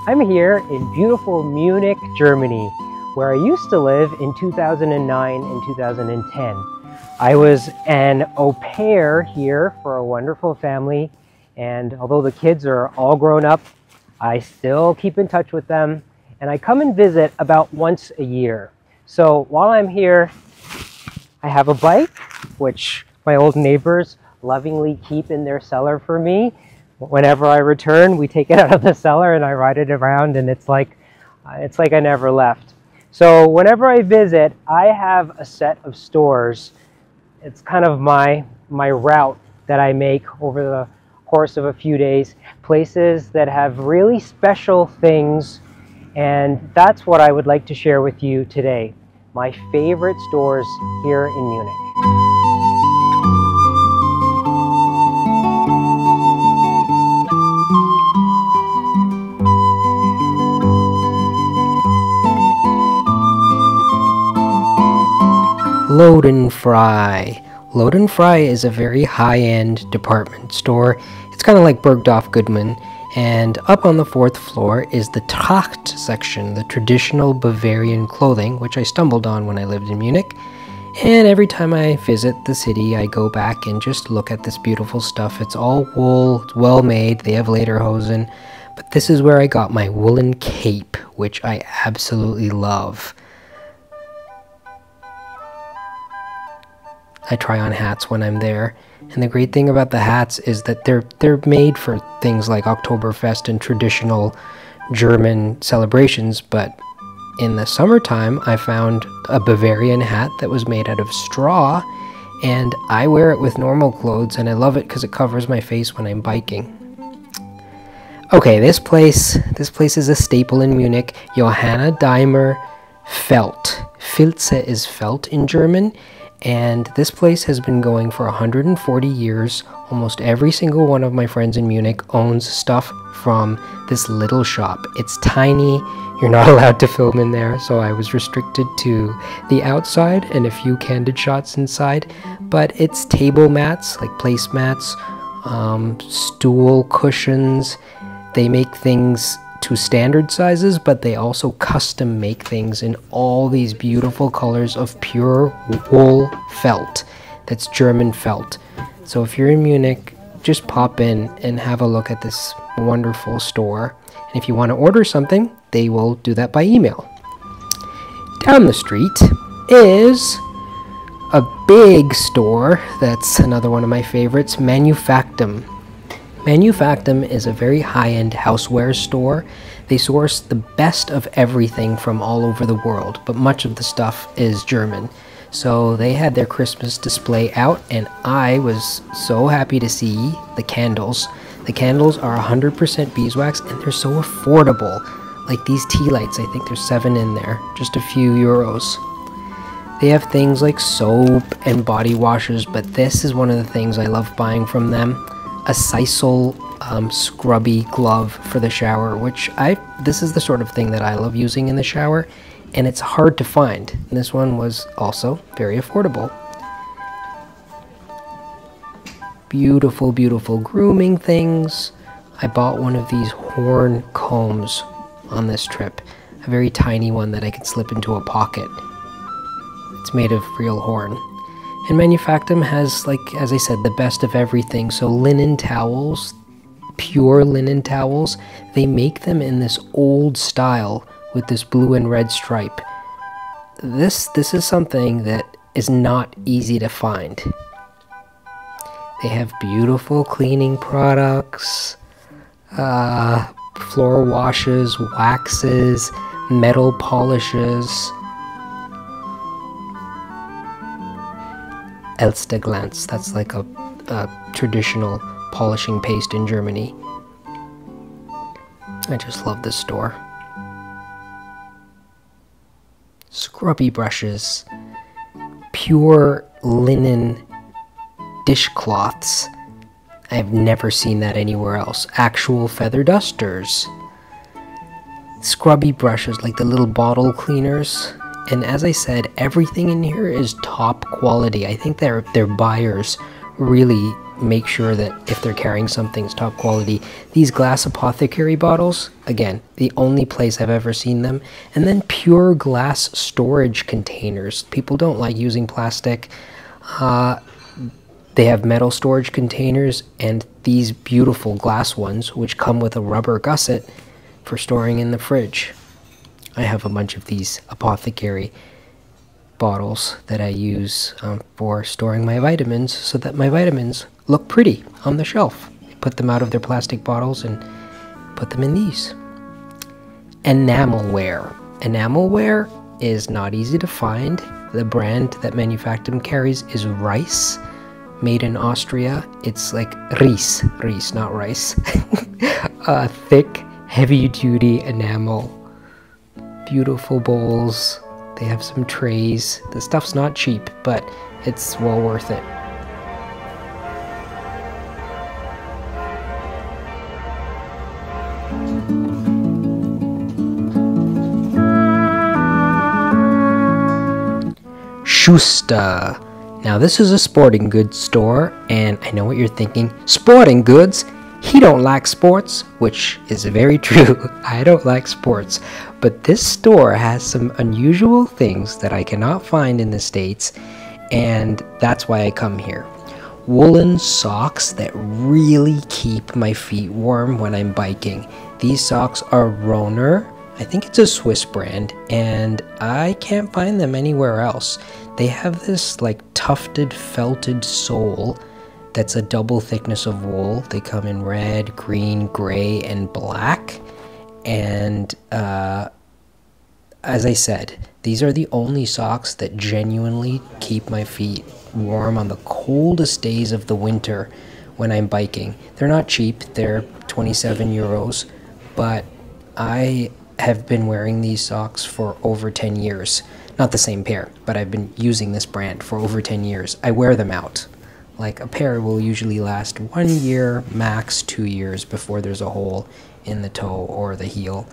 I'm here in beautiful Munich, Germany, where I used to live in 2009 and 2010. I was an au pair here for a wonderful family, and although the kids are all grown up, I still keep in touch with them, and I come and visit about once a year. So while I'm here, I have a bike, which my old neighbors lovingly keep in their cellar for me. Whenever I return, we take it out of the cellar and I ride it around, and it's like I never left. So whenever I visit, I have a set of stores. It's kind of my route that I make over the course of a few days. Places that have really special things, and that's what I would like to share with you today. My favorite stores here in Munich. Loden Frey. Loden Frey is a very high-end department store. It's kind of like Bergdorf Goodman, and up on the 4th floor is the Tracht section, the traditional Bavarian clothing, which I stumbled on when I lived in Munich. And every time I visit the city, I go back and just look at this beautiful stuff. It's all wool, it's well made, they have lederhosen, but this is where I got my woolen cape, which I absolutely love. I try on hats when I'm there, and the great thing about the hats is that they're made for things like Oktoberfest and traditional German celebrations, but in the summertime I found a Bavarian hat that was made out of straw, and I wear it with normal clothes, and I love it because it covers my face when I'm biking. Okay, this place is a staple in Munich. Johanna Daer Felt. Filze is felt in German. And this place has been going for 140 years. Almost every single one of my friends in Munich owns stuff from this little shop. It's tiny, you're not allowed to film in there, so I was restricted to the outside and a few candid shots inside. But it's table mats, like placemats, stool cushions. They make things to standard sizes, but they also custom make things in all these beautiful colors of pure wool felt. That's German felt. So if you're in Munich, just pop in and have a look at this wonderful store. And if you want to order something, they will do that by email. Down the street is a big store. That's another one of my favorites, Manufactum. Manufactum is a very high-end houseware store. They source the best of everything from all over the world, but much of the stuff is German. So they had their Christmas display out, and I was so happy to see the candles. The candles are 100% beeswax, and they're so affordable. Like these tea lights, I think there's 7 in there, just a few euros. They have things like soap and body washers, but this is one of the things I love buying from them. A sisal scrubby glove for the shower, which this is the sort of thing that I love using in the shower, and it's hard to find. And this one was also very affordable. Beautiful, beautiful grooming things. I bought one of these horn combs on this trip, a very tiny one that I could slip into a pocket. It's made of real horn. And Manufactum has, like, as I said, the best of everything. So linen towels, pure linen towels, they make them in this old style with this blue and red stripe. This is something that is not easy to find. They have beautiful cleaning products, floor washes, waxes, metal polishes. Elsterglanz, that's like a traditional polishing paste in Germany. I just love this store. Scrubby brushes, pure linen dishcloths. I've never seen that anywhere else. Actual feather dusters. Scrubby brushes, like the little bottle cleaners. And as I said, everything in here is top quality. I think their buyers really make sure that if they're carrying something, it's top quality. These glass Apothecary bottles, again, the only place I've ever seen them. And then pure glass storage containers. People don't like using plastic. They have metal storage containers and these beautiful glass ones, which come with a rubber gusset for storing in the fridge. I have a bunch of these Apothecary bottles that I use for storing my vitamins, so that my vitamins look pretty on the shelf. I put them out of their plastic bottles and put them in these. Enamelware. Enamelware is not easy to find. The brand that Manufactum carries is Rice, made in Austria. It's like Ries, not rice. Thick, heavy-duty enamel. Beautiful bowls. They have some trays. The stuff's not cheap, but it's well worth it. Schuster. Now this is a sporting goods store, and I know what you're thinking. Sporting goods? He don't like sports, which is very true. I don't like sports. But this store has some unusual things that I cannot find in the States, and that's why I come here. Woolen socks that really keep my feet warm when I'm biking. These socks are Roner. I think it's a Swiss brand, and I can't find them anywhere else. They have this like tufted, felted sole that's a double thickness of wool. They come in red, green, gray, and black. And as I said, these are the only socks that genuinely keep my feet warm on the coldest days of the winter when I'm biking. They're not cheap, they're 27 euros, but I have been wearing these socks for over 10 years. Not the same pair, but I've been using this brand for over 10 years. I wear them out. Like a pair will usually last 1 year, max 2 years before there's a hole in the toe or the heel.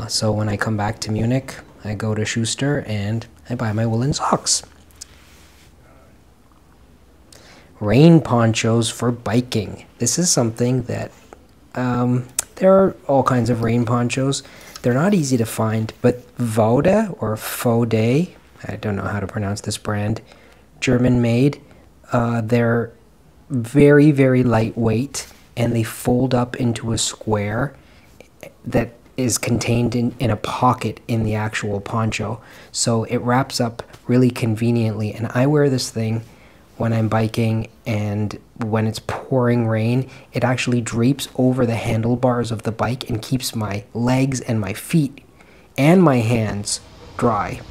So when I come back to Munich, I go to Schuster and I buy my woolen socks. Rain ponchos for biking. This is something that there are all kinds of rain ponchos. They're not easy to find, but Vaude or Faude, I don't know how to pronounce this brand, German made. They're very, very lightweight, and they fold up into a square that is contained in a pocket in the actual poncho. So it wraps up really conveniently, and I wear this thing when I'm biking, and when it's pouring rain, it actually drapes over the handlebars of the bike and keeps my legs and my feet and my hands dry.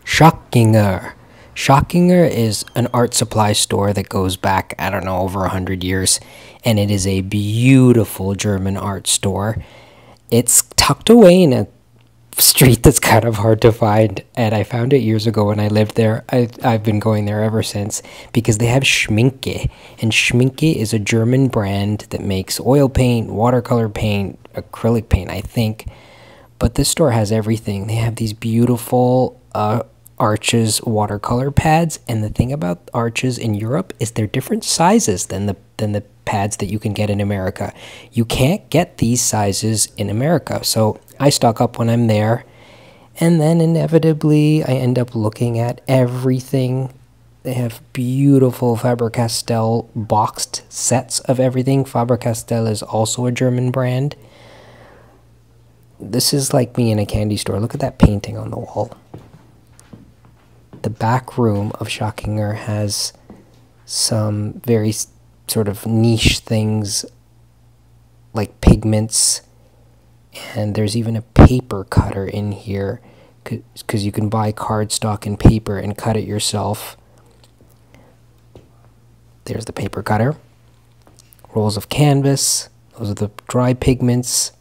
Schachinger. Schachinger is an art supply store that goes back, I don't know, over 100 years, and it is a beautiful German art store. It's tucked away in a street that's kind of hard to find, and I found it years ago when I lived there. I've been going there ever since because they have Schmincke, and Schmincke is a German brand that makes oil paint, watercolor paint, acrylic paint, I think. But this store has everything. They have these beautiful Arches watercolor pads, and the thing about Arches in Europe is they're different sizes than the pads that you can get in America. You can't get these sizes in America, so I stock up when I'm there, and then inevitably I end up looking at everything. They have beautiful Faber-Castell boxed sets of everything. Faber-Castell is also a German brand. This is like me in a candy store. Look at that painting on the wall. The back room of Schachinger has some very sort of niche things like pigments, and there's even a paper cutter in here because you can buy cardstock and paper and cut it yourself. There's the paper cutter. Rolls of canvas. Those are the dry pigments.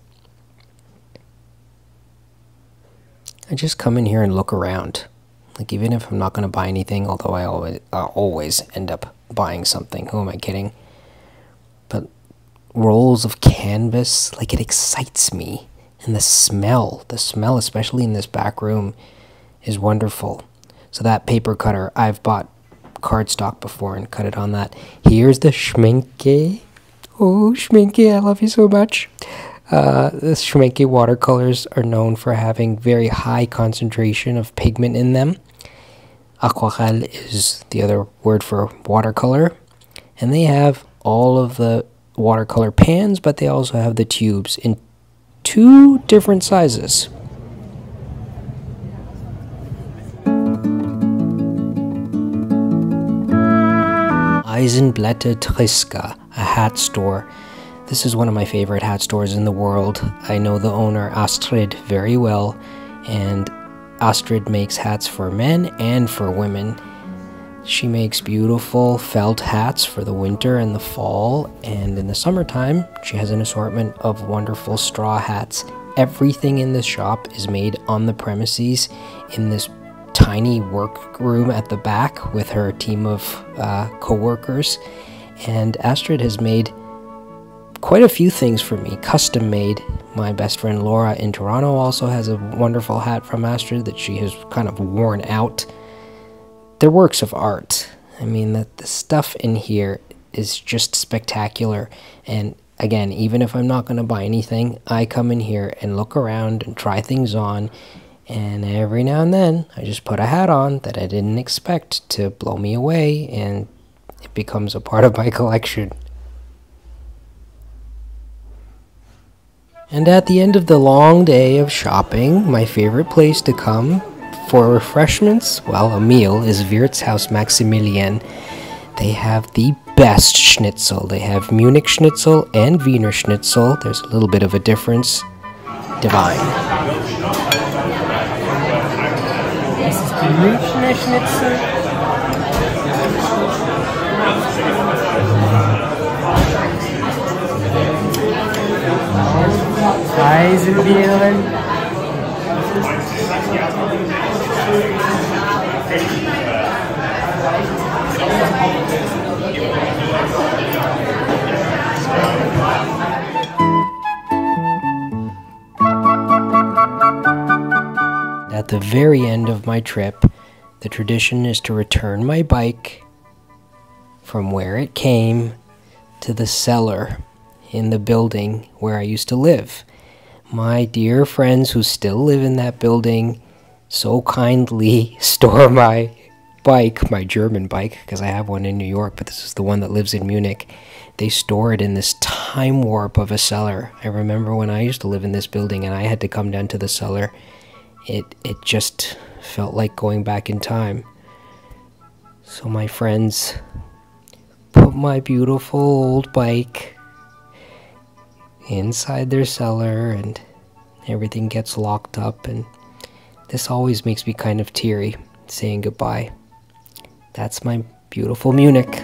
I just come in here and look around. Like, even if I'm not going to buy anything, although I always end up buying something. Who am I kidding? But rolls of canvas, like, it excites me. And the smell, especially in this back room, is wonderful. So that paper cutter, I've bought cardstock before and cut it on that. Here's the Schmincke. Oh, Schmincke, I love you so much. The Schmincke watercolors are known for having very high concentration of pigment in them. Aquarelle is the other word for watercolor. And they have all of the watercolor pans, but they also have the tubes in 2 different sizes. Isenblätter Triska, a hat store. This is one of my favorite hat stores in the world. I know the owner, Astrid, very well, and Astrid makes hats for men and for women. She makes beautiful felt hats for the winter and the fall, and in the summertime, she has an assortment of wonderful straw hats. Everything in this shop is made on the premises in this tiny workroom at the back with her team of co-workers, and Astrid has made quite a few things for me, custom made. My best friend Laura in Toronto also has a wonderful hat from Astrid that she has kind of worn out. They're works of art. I mean, the stuff in here is just spectacular. And again, even if I'm not going to buy anything, I come in here and look around and try things on. And every now and then, I just put a hat on that I didn't expect to blow me away, and it becomes a part of my collection. And at the end of the long day of shopping, my favorite place to come for refreshments, well, a meal, is Wirtshaus Maximilian. They have the best Schnitzel. They have Munich Schnitzel and Wiener Schnitzel. There's a little bit of a difference. Divine. This is the Münchner Schnitzel. Isenblätter. At the very end of my trip, the tradition is to return my bike from where it came to the cellar in the building where I used to live. My dear friends who still live in that building so kindly store my bike, my German bike, because I have one in New York, but this is the one that lives in Munich. They store it in this time warp of a cellar. I remember when I used to live in this building and I had to come down to the cellar. It just felt like going back in time. So my friends put my beautiful old bike inside their cellar, and everything gets locked up, and this always makes me kind of teary saying goodbye. That's my beautiful Munich.